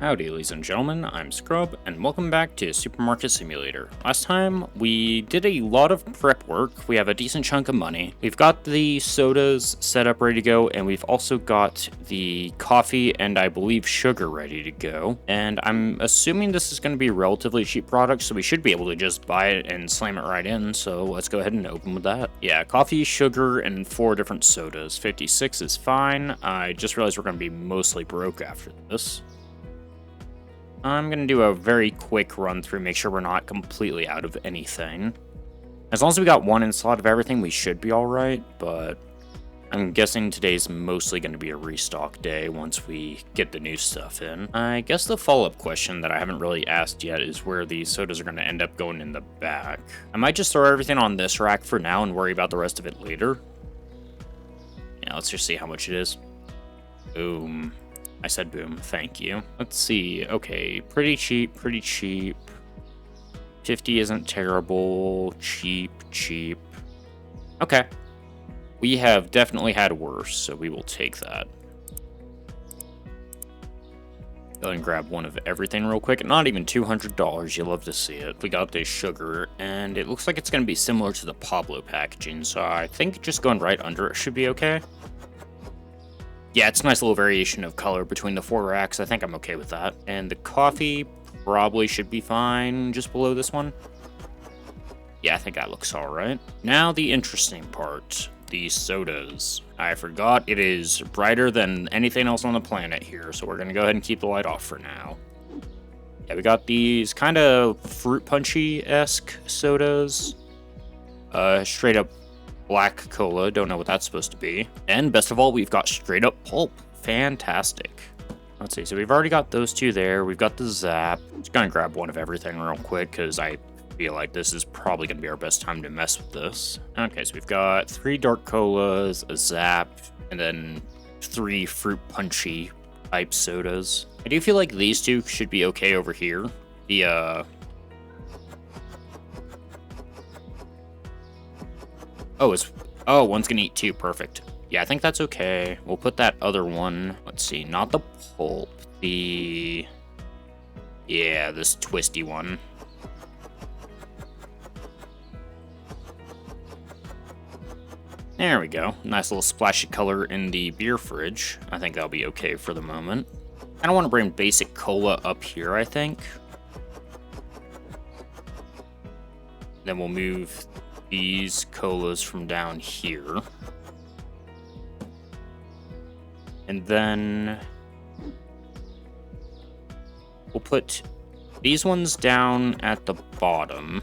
Howdy, ladies and gentlemen, I'm Scrub, and welcome back to Supermarket Simulator. Last time, we did a lot of prep work. We have a decent chunk of money. We've got the sodas set up ready to go, and we've also got the coffee and I believe sugar ready to go. And I'm assuming this is going to be a relatively cheap product, so we should be able to just buy it and slam it right in. So let's go ahead and open with that. Yeah, coffee, sugar, and 4 different sodas. 56 is fine. I just realized we're going to be mostly broke after this. I'm going to do a very quick run through, make sure we're not completely out of anything. As long as we got one in slot of everything, we should be alright, but I'm guessing today's mostly going to be a restock day once we get the new stuff in. I guess the follow-up question that I haven't really asked yet is where these sodas are going to end up going in the back. I might just throw everything on this rack for now and worry about the rest of it later. Yeah, let's just see how much it is. Boom. I said boom, thank you. Let's see, okay, pretty cheap, 50 isn't terrible, cheap. Okay. We have definitely had worse, so we will take that. Go ahead and grab one of everything real quick. Not even $200, you'll love to see it. We got this sugar, and it looks like it's going to be similar to the Pablo packaging, so I think just going right under it should be okay. Yeah, it's a nice little variation of color between the 4 racks. I think I'm okay with that. And the coffee probably should be fine just below this one. Yeah, I think that looks all right. Now the interesting part, the sodas. I forgot it is brighter than anything else on the planet here, so we're going to go ahead and keep the light off for now. Yeah, we got these kind of fruit punchy-esque sodas. Straight up black cola, don't know what that's supposed to be. And best of all, we've got straight up pulp. Fantastic. Let's see, so we've already got those 2 there. We've got the Zap. Just gonna grab one of everything real quick because I feel like this is probably gonna be our best time to mess with this. Okay, so we've got 3 dark colas, a Zap, and then 3 fruit punchy type sodas. I do feel like these 2 should be okay over here. The Oh, one's gonna eat 2. Perfect. Yeah, I think that's okay. We'll put that other one. Let's see, not the pulp. Yeah, this twisty one. There we go. Nice little splashy color in the beer fridge. I think that'll be okay for the moment. I don't want to bring basic cola up here, I think. Then we'll move these colas from down here. And then we'll put these ones down at the bottom.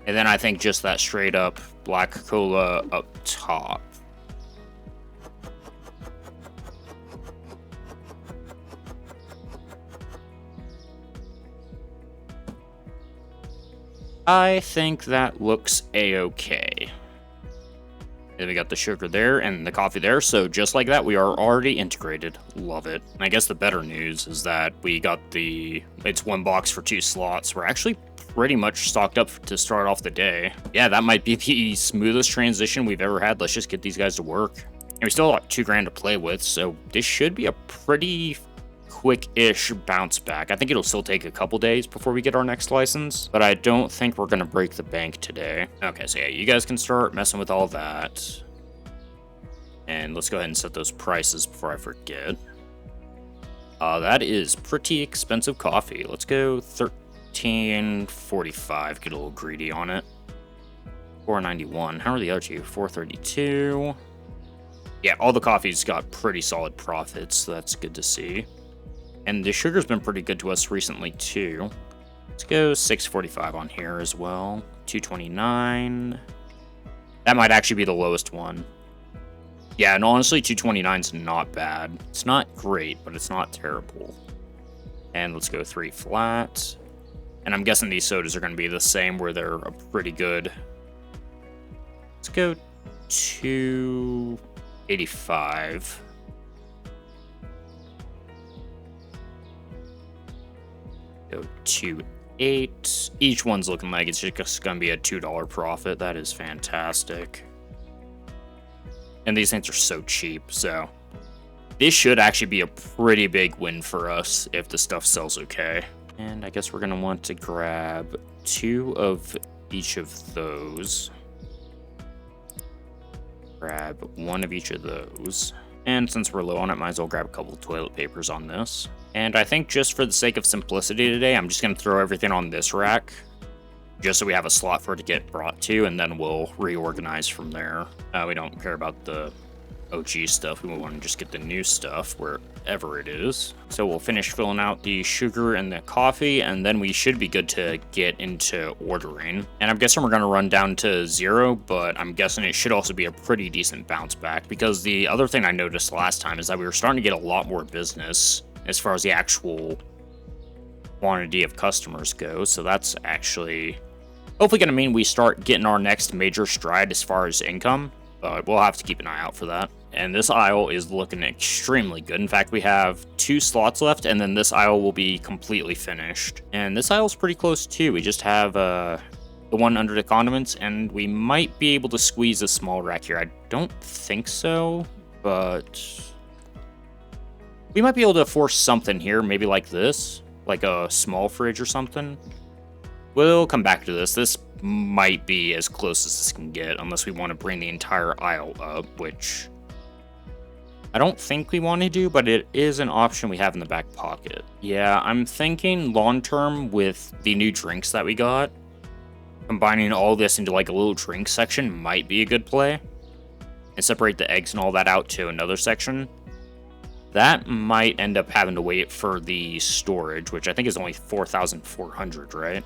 And then I think just that straight up black cola up top. I think that looks a-okay. Then we got the sugar there and the coffee there, so just like that, we are already integrated. Love it. And I guess the better news is that we got it's 1 box for 2 slots. We're actually pretty much stocked up to start off the day. Yeah, that might be the smoothest transition we've ever had. Let's just get these guys to work. And we still got $2,000 to play with, so this should be a pretty quick-ish bounce back. I think it'll still take a couple days before we get our next license, but I don't think we're gonna break the bank today. Okay, so yeah, you guys can start messing with all that. And let's go ahead and set those prices before I forget. That is pretty expensive coffee. Let's go $13.45. Get a little greedy on it. $4.91. How are the other 2? $4.32. Yeah, all the coffees got pretty solid profits, so that's good to see. And the sugar's been pretty good to us recently, too. Let's go $6.45 on here as well. $2.29. That might actually be the lowest one. Yeah, and honestly, $2.29's not bad. It's not great, but it's not terrible. And let's go 3 flat. And I'm guessing these sodas are going to be the same, where they're a pretty good. Let's go $2.85. Go 2.8. Each one's looking like it's just gonna be a $2 profit. That is fantastic. And these things are so cheap, so This should actually be a pretty big win for us if the stuff sells okay. And I guess we're going to want to grab 2 of each of those. Grab 1 of each of those. And since we're low on it, might as well grab a couple of toilet papers on this. And I think just for the sake of simplicity today, I'm just going to throw everything on this rack. Just so we have a slot for it to get brought to, and then we'll reorganize from there. We don't care about the OG stuff. We want to just get the new stuff wherever it is. So we'll finish filling out the sugar and the coffee, and then we should be good to get into ordering. And I'm guessing we're going to run down to 0, but I'm guessing it should also be a pretty decent bounce back, because the other thing I noticed last time is that we were starting to get a lot more business as far as the actual quantity of customers go. So that's actually hopefully going to mean we start getting our next major stride as far as income. But we'll have to keep an eye out for that. And this aisle is looking extremely good. In fact, we have 2 slots left, and then this aisle will be completely finished. And this aisle's pretty close too. We just have the one under the condiments, and we might be able to squeeze a small rack here. I don't think so, but we might be able to force something here, maybe like this, like a small fridge or something. We'll come back to this. This might be as close as this can get, unless we want to bring the entire aisle up, which I don't think we want to do, but it is an option we have in the back pocket. Yeah, I'm thinking long-term with the new drinks that we got, combining all this into like a little drink section might be a good play, and separate the eggs and all that out to another section. That might end up having to wait for the storage, which I think is only 4,400, right?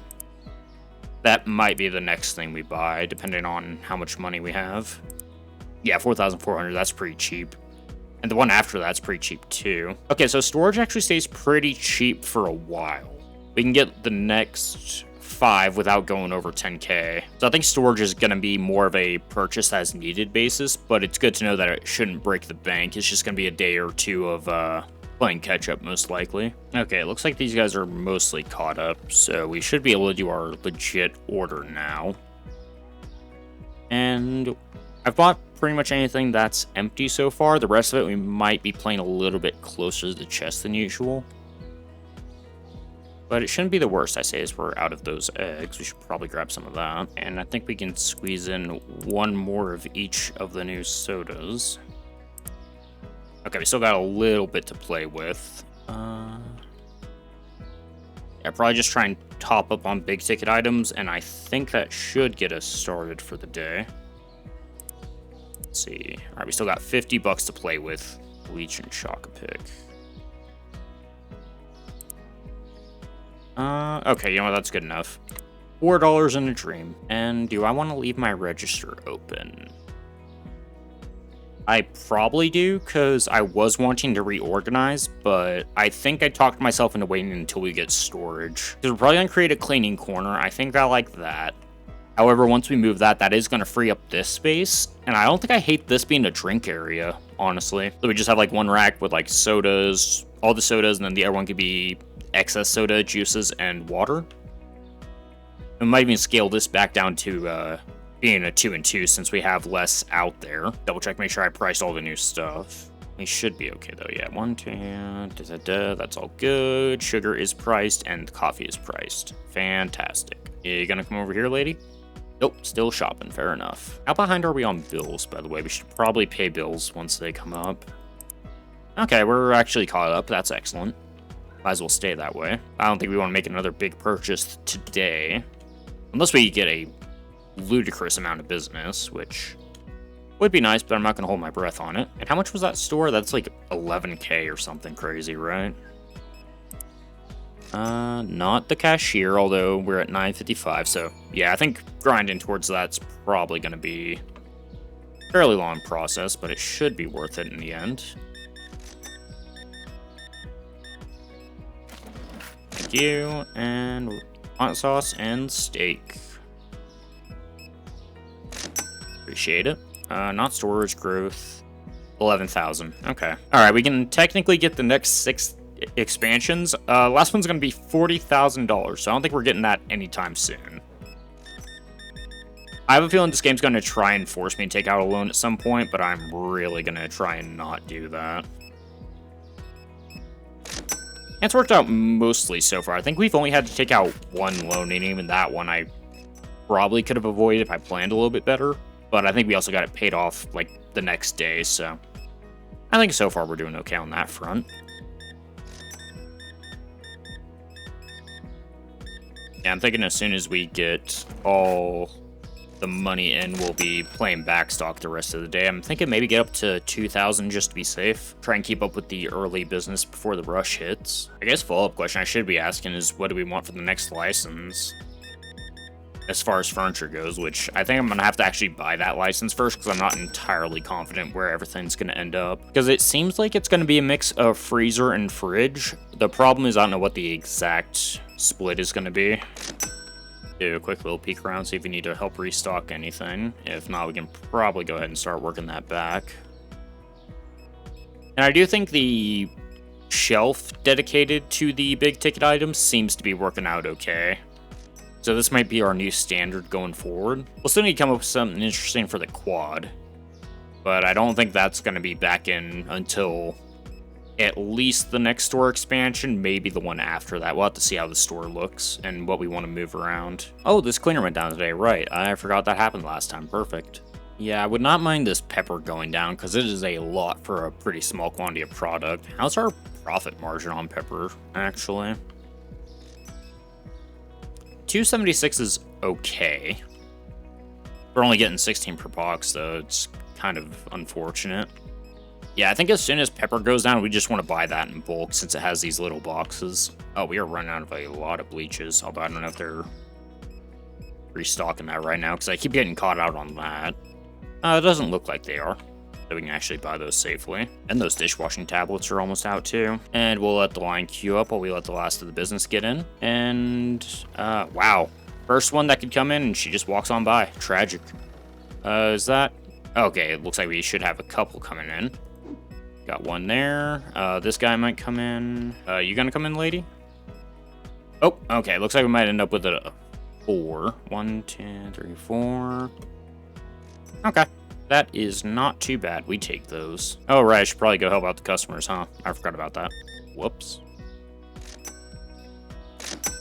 That might be the next thing we buy, depending on how much money we have. Yeah, 4,400, that's pretty cheap. And the one after that's pretty cheap too. Okay, so storage actually stays pretty cheap for a while. We can get the next 5 without going over 10k. So I think storage is going to be more of a purchase as needed basis, but it's good to know that it shouldn't break the bank. It's just going to be a day or 2 of playing catch up, most likely. Okay, it looks like these guys are mostly caught up, so we should be able to do our legit order now. And I've bought pretty much anything that's empty so far. The rest of it, we might be playing a little bit closer to the chest than usual. But it shouldn't be the worst, I say, as we're out of those eggs. We should probably grab some of that. And I think we can squeeze in 1 more of each of the new sodas. Okay, we still got a little bit to play with. Yeah, probably just try and top up on big ticket items, and I think that should get us started for the day. Let's see. All right, we still got 50 bucks to play with. Bleach and Chocopic. Okay, you know what? That's good enough. $4 in a dream. And do I want to leave my register open? I probably do, because I was wanting to reorganize, but I think I talked myself into waiting until we get storage. Because we're probably going to create a cleaning corner. I think I like that. However, once we move that, that is going to free up this space. And I don't think I hate this being a drink area, honestly. So we just have like 1 rack with like sodas, all the sodas, and then the other one could be excess soda, juices, and water. We might even scale this back down to being a 2 and 2 since we have less out there. Double check, make sure I priced all the new stuff. We should be okay though. Yeah, 1, 2, that's all good. Sugar is priced and coffee is priced. Fantastic. You gonna come over here, lady? Nope, still shopping. Fair enough. How behind are we on bills, by the way? We should probably pay bills once they come up. Okay, we're actually caught up. That's excellent. Might as well stay that way. I don't think we want to make another big purchase today. Unless we get a ludicrous amount of business, which would be nice, but I'm not going to hold my breath on it. And how much was that store? That's like 11k or something crazy, right? Not the cashier, although we're at 955, so yeah, I think grinding towards that's probably going to be a fairly long process, but it should be worth it in the end. Thank you, and hot sauce and steak. Appreciate it. Not storage growth. 11,000. Okay. All right, we can technically get the next 6 expansions. Last one's going to be $40,000, so I don't think we're getting that anytime soon. I have a feeling this game's going to try and force me to take out a loan at some point, but I'm really going to try and not do that. It's worked out mostly so far. I think we've only had to take out one loan, and even that one I probably could have avoided if I planned a little bit better. But I think we also got it paid off, like, the next day, so I think so far we're doing okay on that front. Yeah, I'm thinking as soon as we get all the money in, we'll be playing backstock the rest of the day. I'm thinking maybe get up to 2,000 just to be safe. Try and keep up with the early business before the rush hits. I guess follow-up question I should be asking is what do we want for the next license? As far as furniture goes, which I think I'm going to have to actually buy that license first because I'm not entirely confident where everything's going to end up. Because it seems like it's going to be a mix of freezer and fridge. The problem is I don't know what the exact split is going to be. Do a quick little peek around, see if we need to help restock anything. If not, we can probably go ahead and start working that back. And I do think the shelf dedicated to the big ticket items seems to be working out okay. So this might be our new standard going forward. We'll still need to come up with something interesting for the quad. But I don't think that's going to be back in until at least the next store expansion, maybe the one after that. We'll have to see how the store looks and what we want to move around. Oh, this cleaner went down today, right. I forgot that happened last time, perfect. Yeah, I would not mind this pepper going down because it is a lot for a pretty small quantity of product. How's our profit margin on pepper, actually? 276 is okay. We're only getting 16 per box, though. It's kind of unfortunate. Yeah, I think as soon as pepper goes down, we just want to buy that in bulk since it has these little boxes. Oh, we are running out of a lot of bleaches, although I don't know if they're restocking that right now because I keep getting caught out on that. It doesn't look like they are, so we can actually buy those safely. And those dishwashing tablets are almost out too. And we'll let the line queue up while we let the last of the business get in. And, wow. First one that could come in and she just walks on by. Tragic. Is that? Okay, it looks like we should have a couple coming in. Got one there. This guy might come in. You gonna come in, lady? Oh, okay. Looks like we might end up with a 4. 1, 2, 3, 4. Okay. That is not too bad. We take those. Oh, right. I should probably go help out the customers, huh? I forgot about that. Whoops.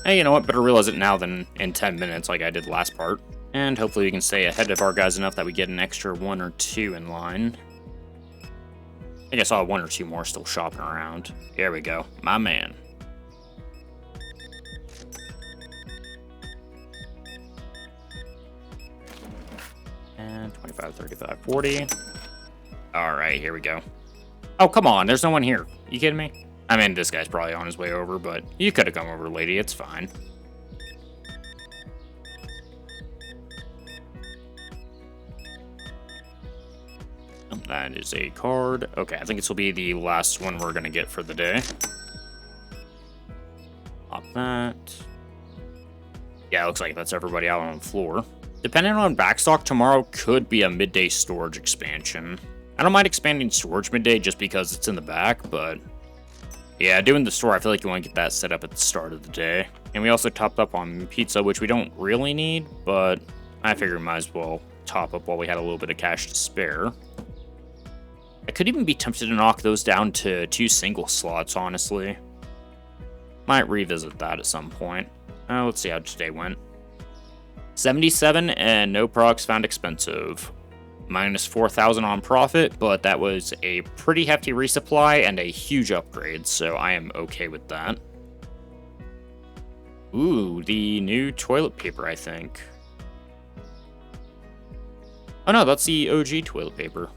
Hey, you know what? Better realize it now than in 10 minutes like I did last part. And hopefully we can stay ahead of our guys enough that we get an extra 1 or 2 in line. I think I saw 1 or 2 more still shopping around. Here we go. My man. And 25, 35, 40. Alright, here we go. Oh, come on. There's no one here. You kidding me? I mean, this guy's probably on his way over, but you could have come over, lady. It's fine. That is a card. Okay, I think this will be the last one we're going to get for the day. Pop that. Yeah, it looks like that's everybody out on the floor. Depending on backstock, tomorrow could be a midday storage expansion. I don't mind expanding storage midday just because it's in the back, but yeah, doing the store, I feel like you want to get that set up at the start of the day. And we also topped up on pizza, which we don't really need, but I figure we might as well top up while we had a little bit of cash to spare. I could even be tempted to knock those down to 2 single slots, honestly. Might revisit that at some point. Let's see how today went. 77 and no products found expensive. Minus 4,000 on profit, but that was a pretty hefty resupply and a huge upgrade, so I am okay with that. Ooh, the new toilet paper, I think. Oh no, that's the OG toilet paper.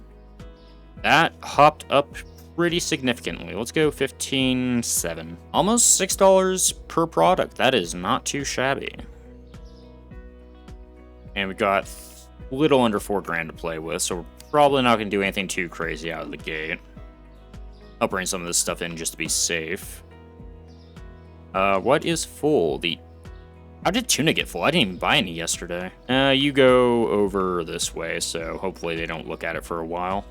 That hopped up pretty significantly. Let's go 15.7. Almost $6 per product. That is not too shabby. And we got a little under $4,000 to play with, so we're probably not going to do anything too crazy out of the gate. I'll bring some of this stuff in just to be safe. What is full? How did tuna get full? I didn't even buy any yesterday. You go over this way, so hopefully they don't look at it for a while.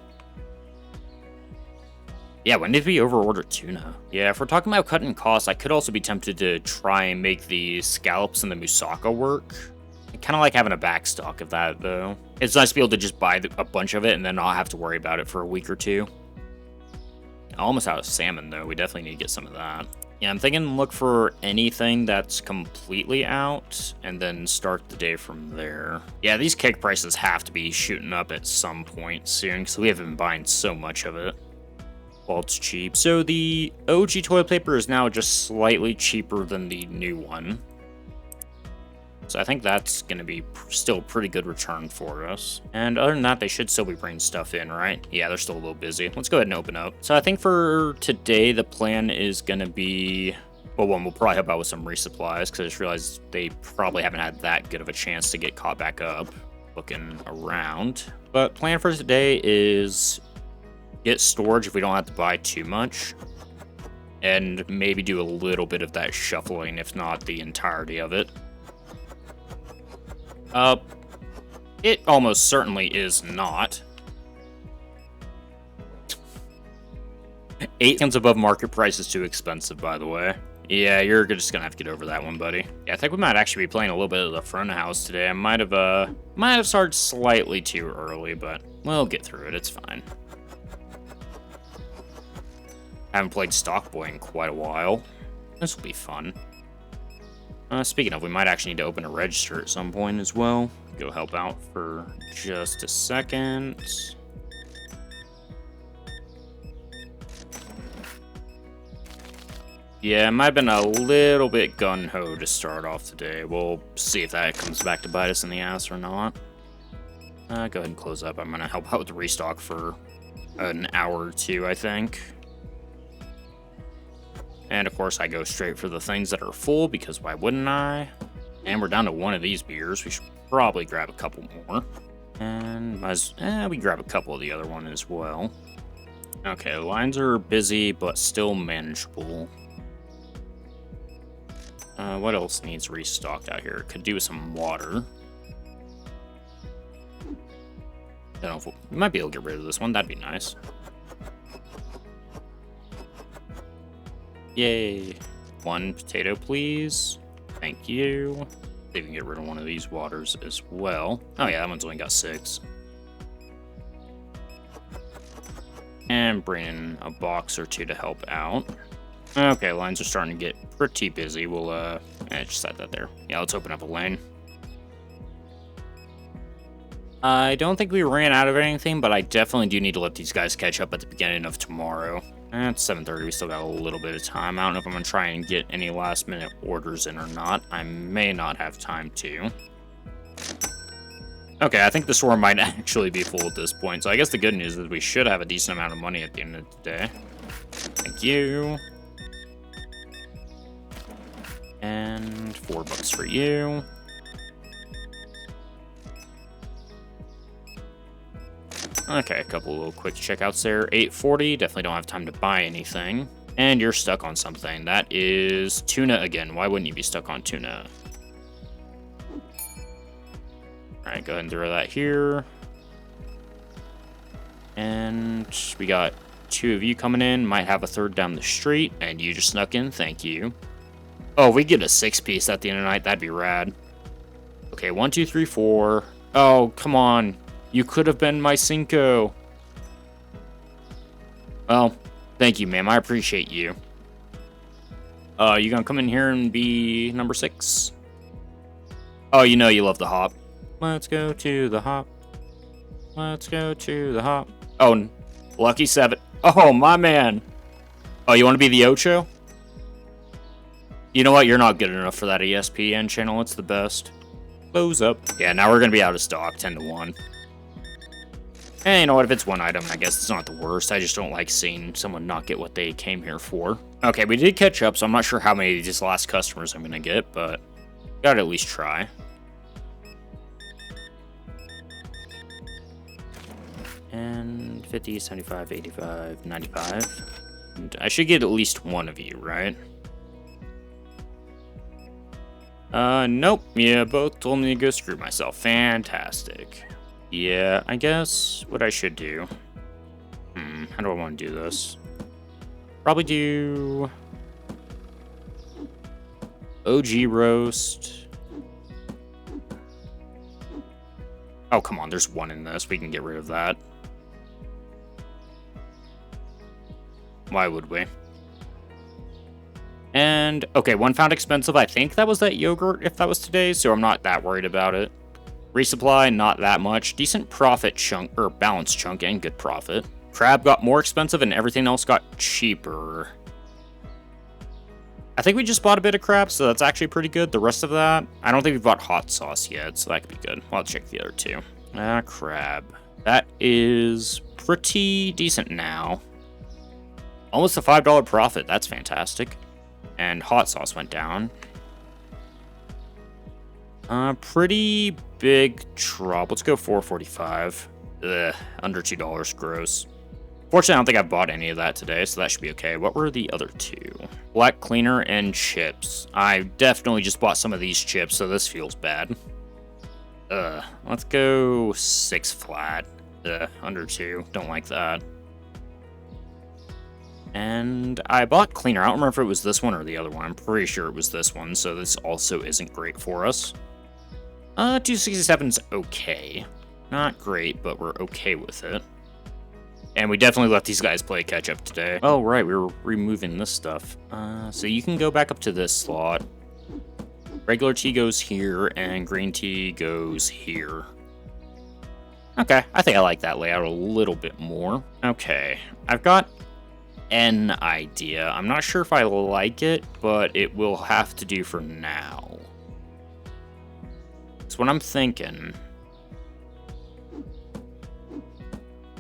Yeah, when did we overorder tuna? Yeah, if we're talking about cutting costs, I could also be tempted to try and make the scallops and the moussaka work. I kind of like having a backstock of that, though. It's nice to be able to just buy a bunch of it and then not have to worry about it for a week or two. Almost out of salmon, though. We definitely need to get some of that. Yeah, I'm thinking look for anything that's completely out and then start the day from there. Yeah, these cake prices have to be shooting up at some point soon because we have been buying so much of it. Well, it's cheap. So the OG toilet paper is now just slightly cheaper than the new one. So I think that's going to be still a pretty good return for us. And other than that, they should still be bringing stuff in, right? Yeah, they're still a little busy. Let's go ahead and open up. So I think for today, the plan is going to be... Well, one, we'll probably help out with some resupplies, because I just realized they probably haven't had that good of a chance to get caught back up looking around. But plan for today is get storage if we don't have to buy too much. And maybe do a little bit of that shuffling, if not the entirety of it. It almost certainly is not. 8 cents above market price is too expensive, by the way. Yeah, you're just gonna have to get over that one, buddy. Yeah, I think we might actually be playing a little bit of the front of house today. I might have started slightly too early, but we'll get through it. It's fine. Haven't played Stock Boy in quite a while. This will be fun. Speaking of, we might actually need to open a register at some point as well. Go help out for just a second. Yeah, it might have been a little bit gun-ho to start off today. We'll see if that comes back to bite us in the ass or not. Go ahead and close up. I'm going to help out with the restock for an hour or two, I think. And of course, I go straight for the things that are full, because why wouldn't I? And we're down to one of these beers. We should probably grab a couple more. And we grab a couple of the other one as well. Okay, the lines are busy, but still manageable. What else needs restocked out here? Could do with some water. Don't know if we might be able to get rid of this one. That'd be nice. Yay. 1 potato, please. Thank you. See if we can get rid of one of these waters as well. Oh yeah, that one's only got 6. And bring in a box or 2 to help out. Okay, lines are starting to get pretty busy. We'll, just set that there. Yeah, let's open up a lane. I don't think we ran out of anything, but I definitely do need to let these guys catch up at the beginning of tomorrow. It's 7:30, we still got a little bit of time. I don't know if I'm going to try and get any last-minute orders in or not. I may not have time to. Okay, I think the store might actually be full at this point, so I guess the good news is we should have a decent amount of money at the end of the day. Thank you. And $4 for you. Okay, a couple little quick checkouts there. 840, definitely don't have time to buy anything. And you're stuck on something. That is tuna again. Why wouldn't you be stuck on tuna? Alright, go ahead and throw that here. And we got 2 of you coming in. Might have a 3rd down the street. And you just snuck in. Thank you. Oh, we get a 6-piece at the end of the night. That'd be rad. Okay, 1, 2, 3, 4. Oh, come on. You could have been my Cinco. Well, thank you, ma'am. I appreciate you. You gonna come in here and be number 6? Oh, you know you love the hop. Let's go to the hop. Let's go to the hop. Oh, lucky 7. Oh, my man. Oh, you want to be the Ocho? You know what? You're not good enough for that ESPN channel. It's the best. Close up. Yeah, now we're gonna be out of stock, 10-1. And you know what, if it's one item, I guess it's not the worst. I just don't like seeing someone not get what they came here for. Okay, we did catch up, so I'm not sure how many of these last customers I'm going to get, but gotta at least try. And 50, 75, 85, 95. And I should get at least one of you, right? Nope. Yeah, both told me to go screw myself. Fantastic. Yeah, I guess what I should do... how do I want to do this? Probably do... OG roast. Oh, come on, there's 1 in this. We can get rid of that. Why would we? And, okay, one found expensive. I think that was that yogurt if that was today, so I'm not that worried about it. Resupply, not that much. Decent profit chunk, or balance chunk, and good profit. Crab got more expensive and everything else got cheaper. I think we just bought a bit of crab, so that's actually pretty good. The rest of that, I don't think we've bought hot sauce yet, so that could be good. I'll check the other two. Crab. That is pretty decent now. Almost a $5 profit. That's fantastic. And hot sauce went down. Pretty big drop. Let's go $4.45. Ugh, under $2. Gross. Fortunately, I don't think I bought any of that today, so that should be okay. What were the other two? Black cleaner and chips. I definitely just bought some of these chips, so this feels bad. Let's go 6 flat. Under 2. Don't like that. And I bought cleaner. I don't remember if it was this one or the other one. I'm pretty sure it was this one, so this also isn't great for us. 267's okay. Not great, but we're okay with it. And we definitely let these guys play catch up today. Oh, right, we were removing this stuff. So you can go back up to this slot. Regular tea goes here, and green tea goes here. Okay, I think I like that layout a little bit more. Okay, I've got an idea. I'm not sure if I like it, but it will have to do for now. That's what I'm thinking.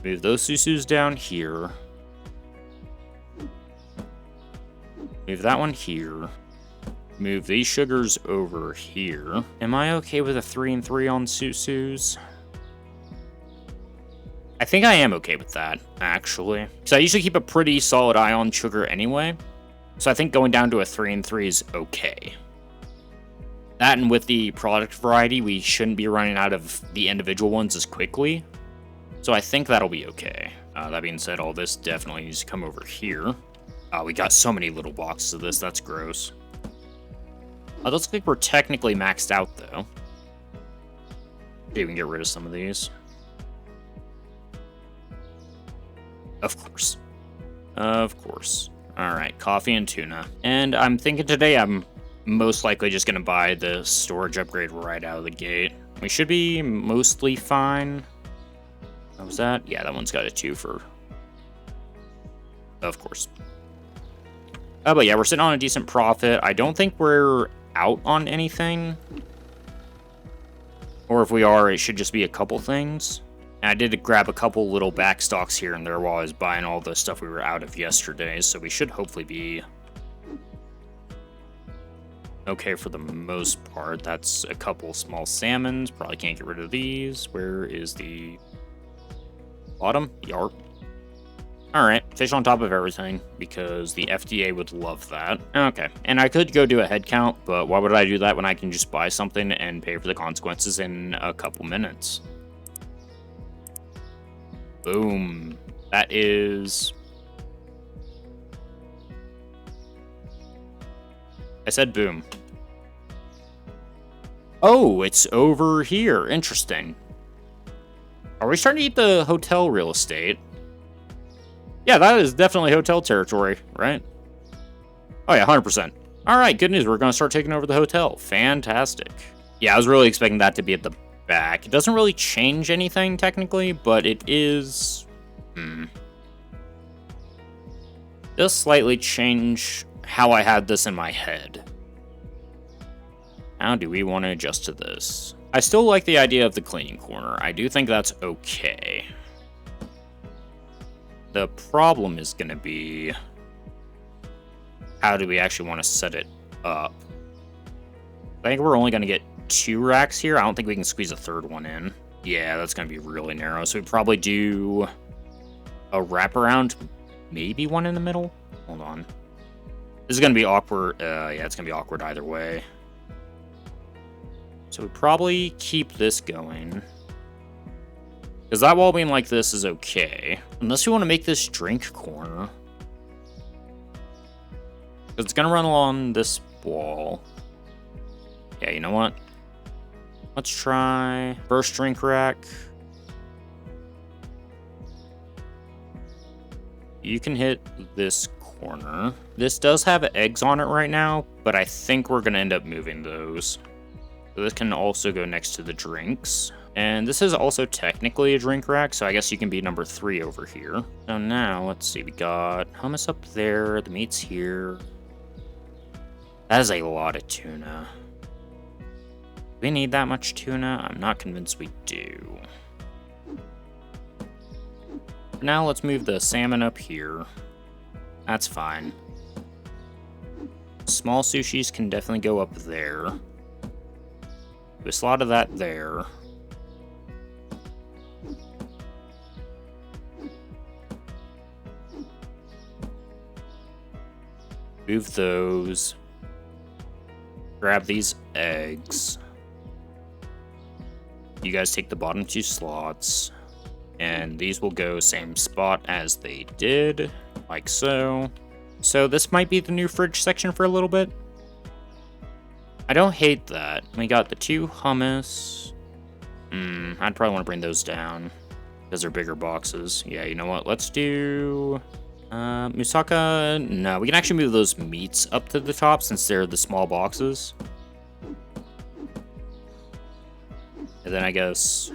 Move those susus down here. Move that one here. Move these sugars over here. Am I okay with a 3 and 3 on susus? I think I am okay with that, actually. Because I usually keep a pretty solid eye on sugar anyway. So I think going down to a 3 and 3 is okay. That, and with the product variety, we shouldn't be running out of the individual ones as quickly. So I think that'll be okay. That being said, all this definitely needs to come over here. We got so many little boxes of this, that's gross. It looks like we're technically maxed out, though. Okay, we can get rid of some of these. Of course. Of course. Alright, coffee and tuna. And I'm thinking today I'm most likely just going to buy the storage upgrade right out of the gate. We should be mostly fine. What was that? Yeah, that one's got a 2 for... Of course. But yeah, we're sitting on a decent profit. I don't think we're out on anything. Or if we are, it should just be a couple things. And I did grab a couple little back stocks here and there while I was buying all the stuff we were out of yesterday, so we should hopefully be okay for the most part. That's a couple small salmons. Probably can't get rid of these. Where is the bottom? Yarp. Alright, fish on top of everything, because the FDA would love that. Okay, and I could go do a head count, but why would I do that when I can just buy something and pay for the consequences in a couple minutes? Boom. That is... I said boom. Oh, it's over here. Interesting. Are we starting to eat the hotel real estate? Yeah, that is definitely hotel territory, right? Oh yeah, 100%. Alright, good news. We're going to start taking over the hotel. Fantastic. Yeah, I was really expecting that to be at the back. It doesn't really change anything, technically, but it is... does slightly change how I had this in my head. How do we want to adjust to this? I still like the idea of the cleaning corner. I do think that's okay. The problem is going to be, how do we actually want to set it up? I think we're only going to get 2 racks here. I don't think we can squeeze a third one in. Yeah, that's going to be really narrow. So we probably do a wraparound, maybe one in the middle. Hold on. This is going to be awkward. Yeah, it's going to be awkward either way. So we probably keep this going. Because that wall being like this is okay. Unless we want to make this drink corner. Because it's going to run along this wall. Yeah, you know what? Let's try first drink rack. You can hit this corner. This does have eggs on it right now, but I think we're gonna end up moving those. So this can also go next to the drinks. And this is also technically a drink rack, so I guess you can be number 3 over here. So now, let's see, we got hummus up there, the meat's here. That is a lot of tuna. Do we need that much tuna? I'm not convinced we do. For now, let's move the salmon up here. That's fine. Small sushis can definitely go up there. Do a slot of that there. Move those. Grab these eggs. You guys take the bottom 2 slots. And these will go same spot as they did. Like so. So this might be the new fridge section for a little bit. I don't hate that. We got the 2 hummus. I'd probably want to bring those down. Because they're bigger boxes. Yeah, you know what? Let's do... moussaka, no, we can actually move those meats up to the top since they're the small boxes. And then I guess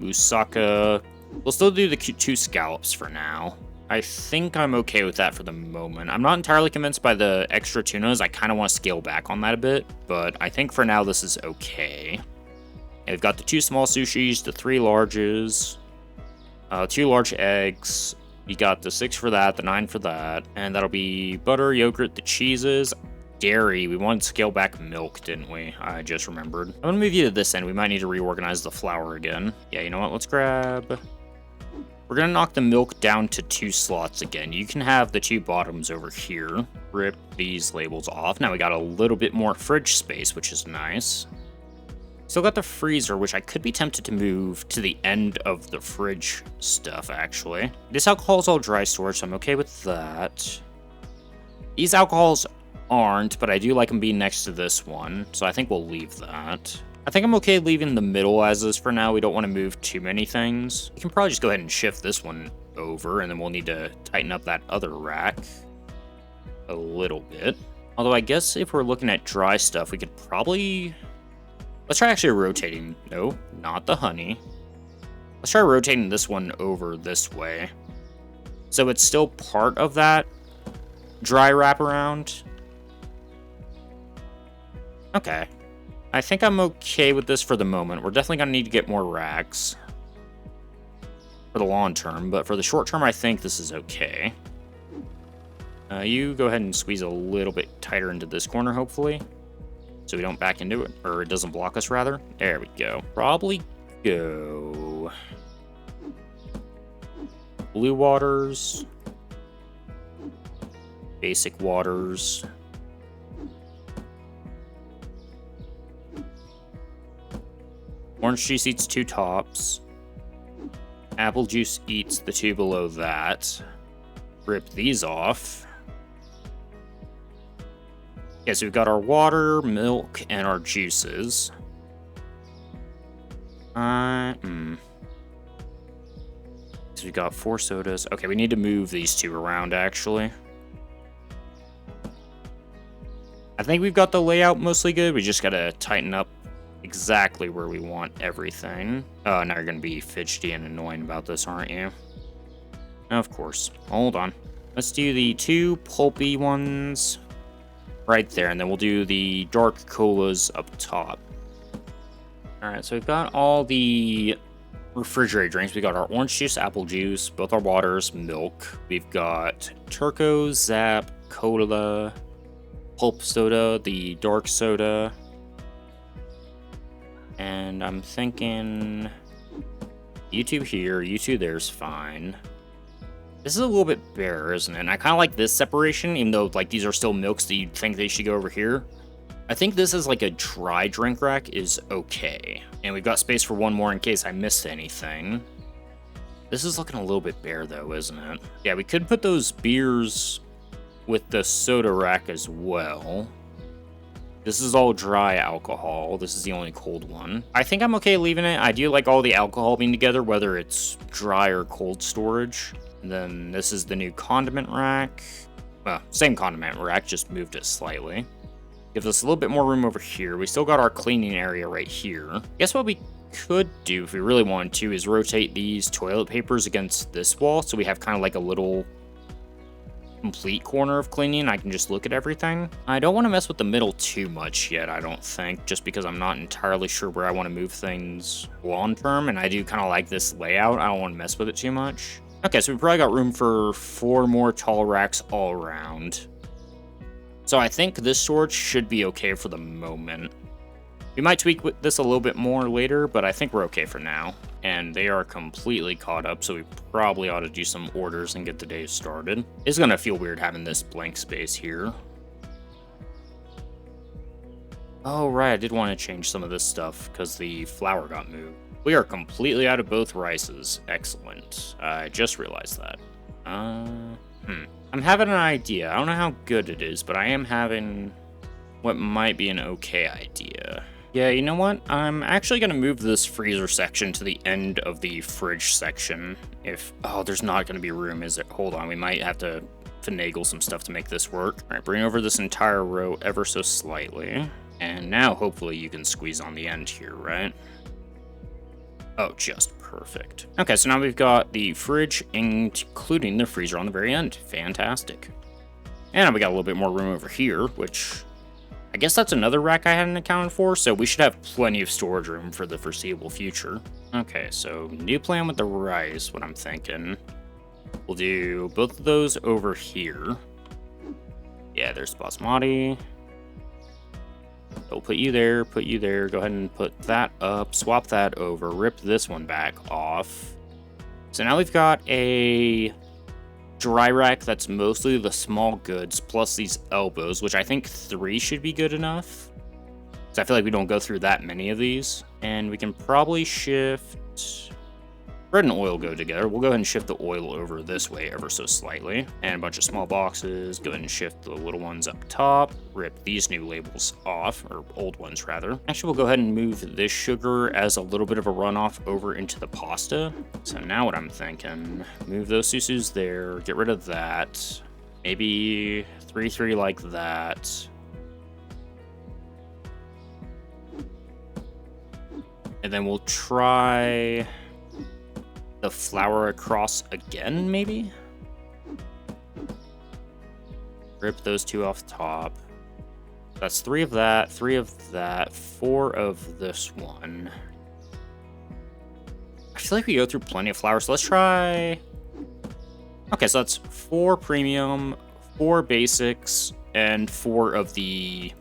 moussaka, we'll still do the 2 scallops for now. I think I'm okay with that for the moment. I'm not entirely convinced by the extra tunas. I kind of want to scale back on that a bit, but I think for now this is okay. And we've got the 2 small sushis, the 3 larges, 2 large eggs. You got the 6 for that, the 9 for that, and that'll be butter, yogurt, the cheeses, dairy. We wanted to scale back milk, didn't we? I just remembered. I'm gonna move you to this end. We might need to reorganize the flour again. Yeah, you know what? Let's grab... We're gonna knock the milk down to 2 slots again. You can have the 2 bottoms over here. Rip these labels off. Now we got a little bit more fridge space, which is nice. Still got the freezer, which I could be tempted to move to the end of the fridge stuff, actually. This alcohol is all dry storage, so I'm okay with that. These alcohols aren't, but I do like them being next to this one, so I think we'll leave that. I think I'm okay leaving the middle as is for now. We don't want to move too many things. We can probably just go ahead and shift this one over, and then we'll need to tighten up that other rack a little bit. Although I guess if we're looking at dry stuff, we could probably... Let's try actually rotating. No, not the honey. Let's try rotating this one over this way. So it's still part of that dry wraparound. Okay. I think I'm okay with this for the moment. We're definitely going to need to get more racks for the long term, but for the short term, I think this is okay. You go ahead and squeeze a little bit tighter into this corner, hopefully. So we don't back into it, or it doesn't block us, rather. There we go. Probably go... Blue waters. Basic waters. Orange juice eats 2 tops. Apple juice eats the 2 below that. Rip these off. Okay, so we've got our water, milk, and our juices. So we've got 4 sodas. Okay, we need to move these 2 around, actually. I think we've got the layout mostly good. We just gotta tighten up exactly where we want everything. Oh, now you're gonna be fidgety and annoying about this, aren't you? Of course. Hold on. Let's do the 2 pulpy ones right there, and then we'll do the dark colas up top. Alright, so we've got all the refrigerated drinks. We got our orange juice, apple juice, both our waters, milk. We've got Turco, Zap, Cola, Pulp Soda, the dark soda. And I'm thinking you 2 here, you 2 there's fine. This is a little bit bare, isn't it? And I kind of like this separation, even though like these are still milks that you'd think they should go over here. I think this is like a dry drink rack is okay. And we've got space for 1 more in case I missed anything. This is looking a little bit bare though, isn't it? Yeah, we could put those beers with the soda rack as well. This is all dry alcohol. This is the only cold one. I think I'm okay leaving it. I do like all the alcohol being together, whether it's dry or cold storage. And then this is the new condiment rack. Well, same condiment rack, just moved it slightly. Gives us a little bit more room over here. We still got our cleaning area right here. Guess what we could do if we really wanted to is rotate these toilet papers against this wall, so we have kind of like a little complete corner of cleaning. I can just look at everything. I don't want to mess with the middle too much yet, I don't think, just because I'm not entirely sure where I want to move things long term, and I do kind of like this layout. I don't want to mess with it too much. Okay, so we probably got room for 4 more tall racks all around. So I think this storage should be okay for the moment. We might tweak with this a little bit more later, but I think we're okay for now. And they are completely caught up, so we probably ought to do some orders and get the day started. It's gonna feel weird having this blank space here. Oh, right, I did want to change some of this stuff because the flour got moved. We are completely out of both rices. Excellent. I just realized that. I'm having an idea. I don't know how good it is, but I am having what might be an okay idea. Yeah, you know what? I'm actually going to move this freezer section to the end of the fridge section. Oh, there's not going to be room, is it? Hold on, we might have to finagle some stuff to make this work. All right, bring over this entire row ever so slightly. And now, hopefully, you can squeeze on the end here, right? Oh, just perfect. Okay, so now we've got the fridge, including the freezer on the very end. Fantastic. And we got a little bit more room over here, which I guess that's another rack I hadn't accounted for, so we should have plenty of storage room for the foreseeable future. Okay, so new plan with the rice, what I'm thinking. We'll do both of those over here. Yeah, there's basmati. We'll put you there, go ahead and put that up, swap that over, rip this one back off. So now we've got a dry rack that's mostly the small goods, plus these elbows, which I think 3 should be good enough. So I feel like we don't go through that many of these. And we can probably shift... bread and oil go together. We'll go ahead and shift the oil over this way ever so slightly. And a bunch of small boxes. Go ahead and shift the little ones up top. Rip these new labels off, or old ones rather. Actually, we'll go ahead and move this sugar as a little bit of a runoff over into the pasta. So now what I'm thinking, move those susus there, get rid of that. Maybe 3 like that. And then we'll try the flour across again, maybe? Rip those 2 off top. That's 3 of that, 3 of that, 4 of this one. I feel like we go through plenty of flour, so let's try... Okay, so that's 4 premium, 4 basics, and 4 of the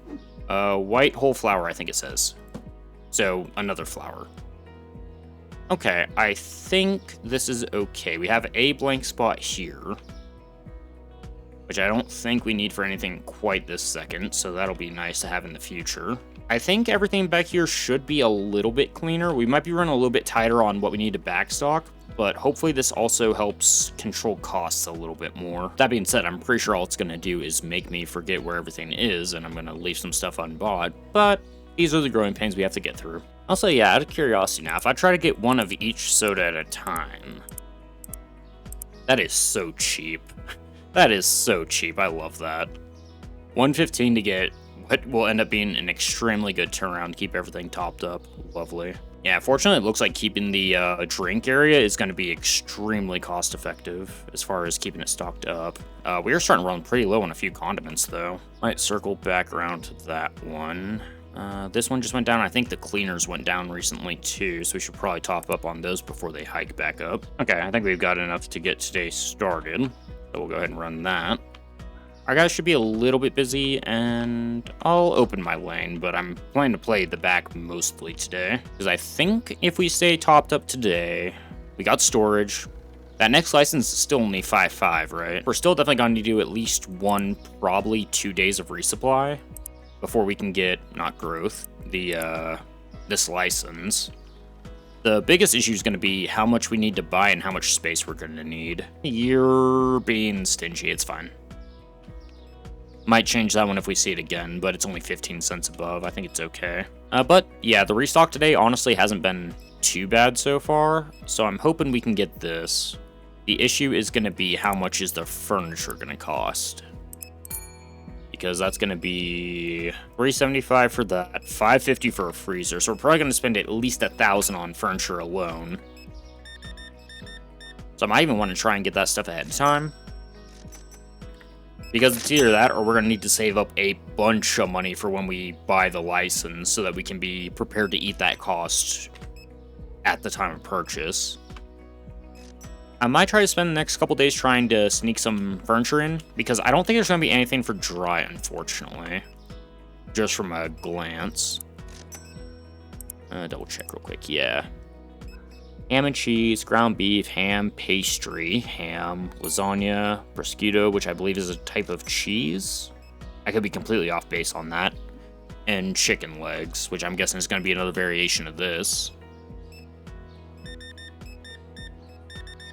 white whole flour, I think it says. So, another flour. Okay, I think this is okay. We have a blank spot here, which I don't think we need for anything quite this second, so that'll be nice to have in the future. I think everything back here should be a little bit cleaner. We might be running a little bit tighter on what we need to backstock, but hopefully this also helps control costs a little bit more. That being said, I'm pretty sure all it's going to do is make me forget where everything is, and I'm going to leave some stuff unbought, but these are the growing pains we have to get through. Also, yeah, out of curiosity now, if I try to get 1 of each soda at a time... That is so cheap. That is so cheap, I love that. $1.15 to get what will end up being an extremely good turnaround to keep everything topped up. Lovely. Yeah, fortunately, it looks like keeping the drink area is going to be extremely cost-effective as far as keeping it stocked up. We are starting to run pretty low on a few condiments, though. Might circle back around to that one. This one just went down. I think the cleaners went down recently too, so we should probably top up on those before they hike back up. Okay, I think we've got enough to get today started, so we'll go ahead and run that. Our guys should be a little bit busy, and I'll open my lane, but I'm planning to play the back mostly today, because I think if we stay topped up today, we got storage. That next license is still only 5.5, right? We're still definitely going to do at least 1, probably 2 days of resupply before we can get, not growth, this license. The biggest issue is going to be how much we need to buy and how much space we're going to need. You're being stingy, it's fine. Might change that one if we see it again, but it's only 15 cents above. I think it's okay. But yeah, the restock today honestly hasn't been too bad so far, so I'm hoping we can get this. The issue is going to be how much is the furniture going to cost. because that's going to be $375 for that, $550 for a freezer. So we're probably going to spend at least $1,000 on furniture alone. So I might even want to try and get that stuff ahead of time, because it's either that or we're going to need to save up a bunch of money for when we buy the license so that we can be prepared to eat that cost at the time of purchase. I might try to spend the next couple days trying to sneak some furniture in, because I don't think there's going to be anything for dry, unfortunately. Just from a glance. Double check real quick, yeah. Ham and cheese, ground beef, ham, pastry, ham, lasagna, prosciutto, which I believe is a type of cheese. I could be completely off base on that. And chicken legs, which I'm guessing is going to be another variation of this.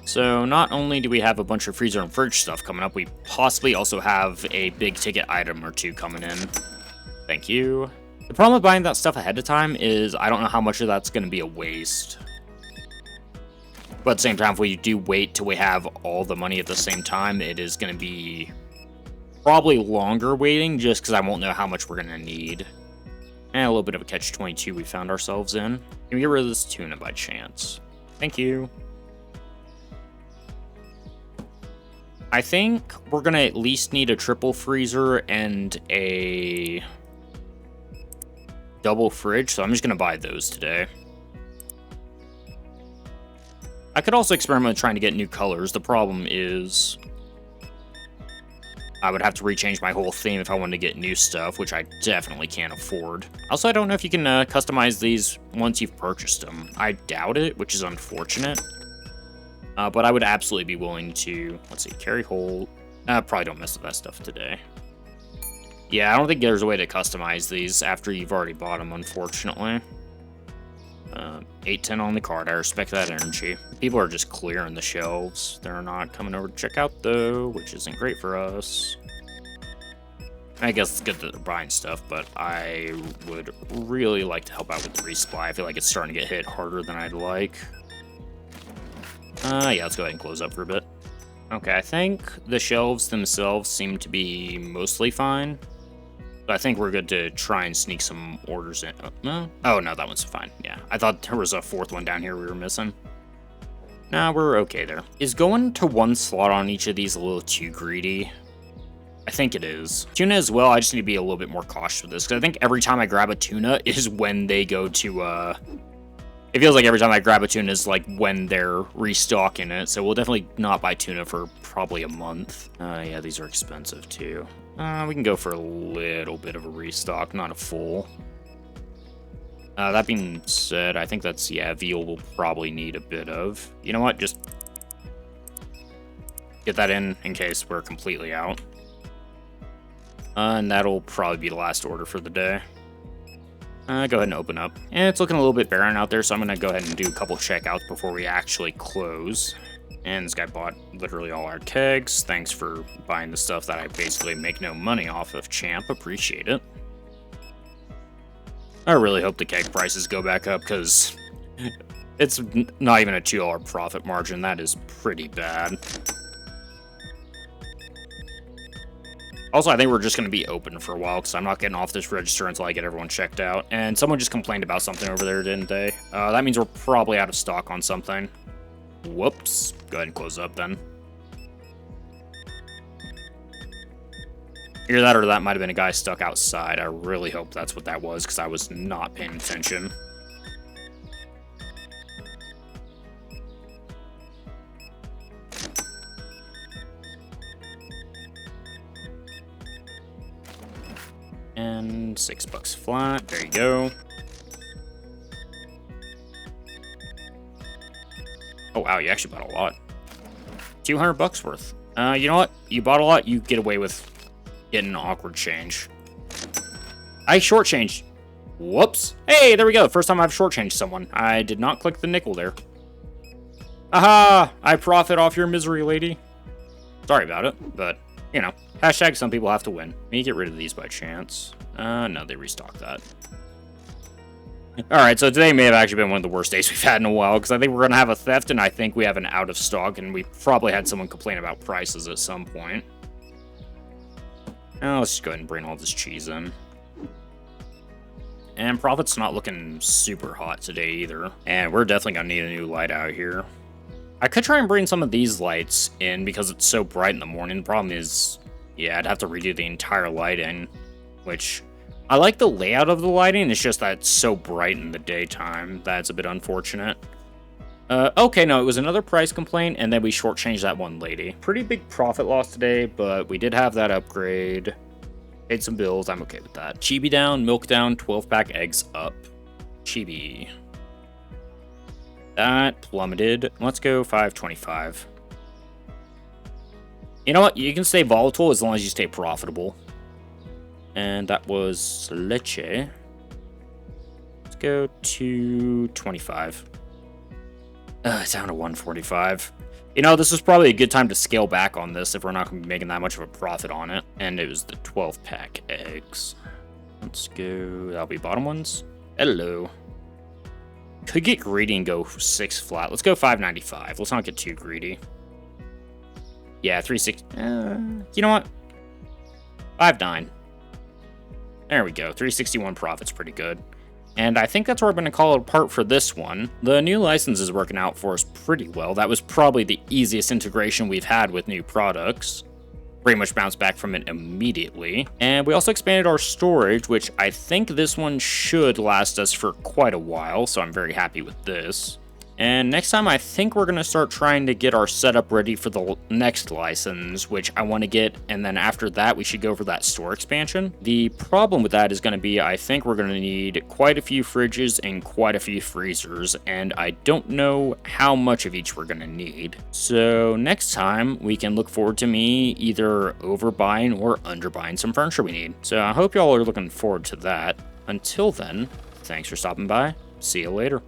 So not only do we have a bunch of freezer and fridge stuff coming up, we possibly also have a big ticket item or two coming in. Thank you. The problem with buying that stuff ahead of time is I don't know how much of that's going to be a waste. But at the same time, if we do wait till we have all the money at the same time, it is going to be probably longer waiting, just because I won't know how much we're going to need. And a little bit of a catch-22 we found ourselves in. Can we get rid of this tuna by chance? Thank you. I think we're going to at least need a triple freezer and a double fridge, so I'm just going to buy those today. I could also experiment with trying to get new colors. The problem is I would have to rechange my whole theme if I wanted to get new stuff, which I definitely can't afford. Also, I don't know if you can customize these once you've purchased them. I doubt it, which is unfortunate. But I would absolutely be willing to, let's see, carry hold. Probably don't mess with that stuff today. Yeah, I don't think there's a way to customize these after you've already bought them, unfortunately. 810 on the card. I respect that energy. People are just clearing the shelves. They're not coming over to check out, though, which isn't great for us. I guess it's good that they're buying stuff, but I would really like to help out with the resupply. I feel like it's starting to get hit harder than I'd like. Yeah, let's go ahead and close up for a bit. Okay, I think the shelves themselves seem to be mostly fine. But I think we're good to try and sneak some orders in. Oh, no, that one's fine. Yeah, I thought there was a fourth one down here we were missing. Nah, we're okay there. Is going to one slot on each of these a little too greedy? I think it is. Tuna as well, I just need to be a little bit more cautious with this, because I think every time I grab a tuna is when they go to, it feels like every time I grab a tuna is like when they're restocking it, so we'll definitely not buy tuna for probably a month. Yeah, these are expensive too. We can go for a little bit of a restock, not a full. That being said, I think that's, yeah, veal will probably need a bit of. You know what, just get that in case we're completely out. And that'll probably be the last order for the day. Go ahead and open up. And it's looking a little bit barren out there, so I'm going to go ahead and do a couple checkouts before we actually close. And this guy bought literally all our kegs. Thanks for buying the stuff that I basically make no money off of, champ. Appreciate it. I really hope the keg prices go back up, because it's not even a $2 profit margin. That is pretty bad. Also, I think we're just going to be open for a while, because I'm not getting off this register until I get everyone checked out. And someone just complained about something over there, didn't they? That means we're probably out of stock on something. Whoops. Go ahead and close up then. Either that or that might have been a guy stuck outside. I really hope that's what that was, because I was not paying attention. And $6 flat. There you go. Oh, wow, you actually bought a lot. $200 worth. You know what? You bought a lot, you get away with getting an awkward change. I shortchanged. Whoops. Hey, there we go. First time I've shortchanged someone. I did not click the nickel there. Aha! I profit off your misery, lady. Sorry about it, but, you know. Hashtag some people have to win. Let me get rid of these by chance. No, they restocked that. Alright, so today may have actually been one of the worst days we've had in a while, because I think we're going to have a theft, and I think we have an out of stock, and we probably had someone complain about prices at some point. Now let's just go ahead and bring all this cheese in. And profit's not looking super hot today either. And we're definitely gonna need a new light out here. I could try and bring some of these lights in because it's so bright in the morning. The problem is, yeah, I'd have to redo the entire lighting, which I like the layout of the lighting. It's just that it's so bright in the daytime. That's a bit unfortunate. Okay, no, it was another price complaint, and then we shortchanged that one lady. Pretty big profit loss today, but we did have that upgrade. Paid some bills, I'm okay with that. Chibi down, milk down, 12-pack eggs up. Chibi. That plummeted. Let's go 525. You know what? You can stay volatile as long as you stay profitable. And that was leche. Let's go to 25. Down to 145. You know, this is probably a good time to scale back on this if we're not going to be making that much of a profit on it. And it was the 12-pack eggs. Let's go. That'll be bottom ones. Hello. Could get greedy and go 6 flat. Let's go 595. Let's not get too greedy. Yeah, 360. You know what? 59. There we go. 361 profit's pretty good. And I think that's where I'm going to call it apart for this one. The new license is working out for us pretty well. That was probably the easiest integration we've had with new products. Pretty much bounced back from it immediately. And we also expanded our storage, which I think this one should last us for quite a while, so I'm very happy with this. And next time, I think we're going to start trying to get our setup ready for the next license, which I want to get, and then after that, we should go for that store expansion. The problem with that is going to be, I think we're going to need quite a few fridges and quite a few freezers, and I don't know how much of each we're going to need. So next time, we can look forward to me either overbuying or underbuying some furniture we need. So I hope y'all are looking forward to that. Until then, thanks for stopping by. See you later.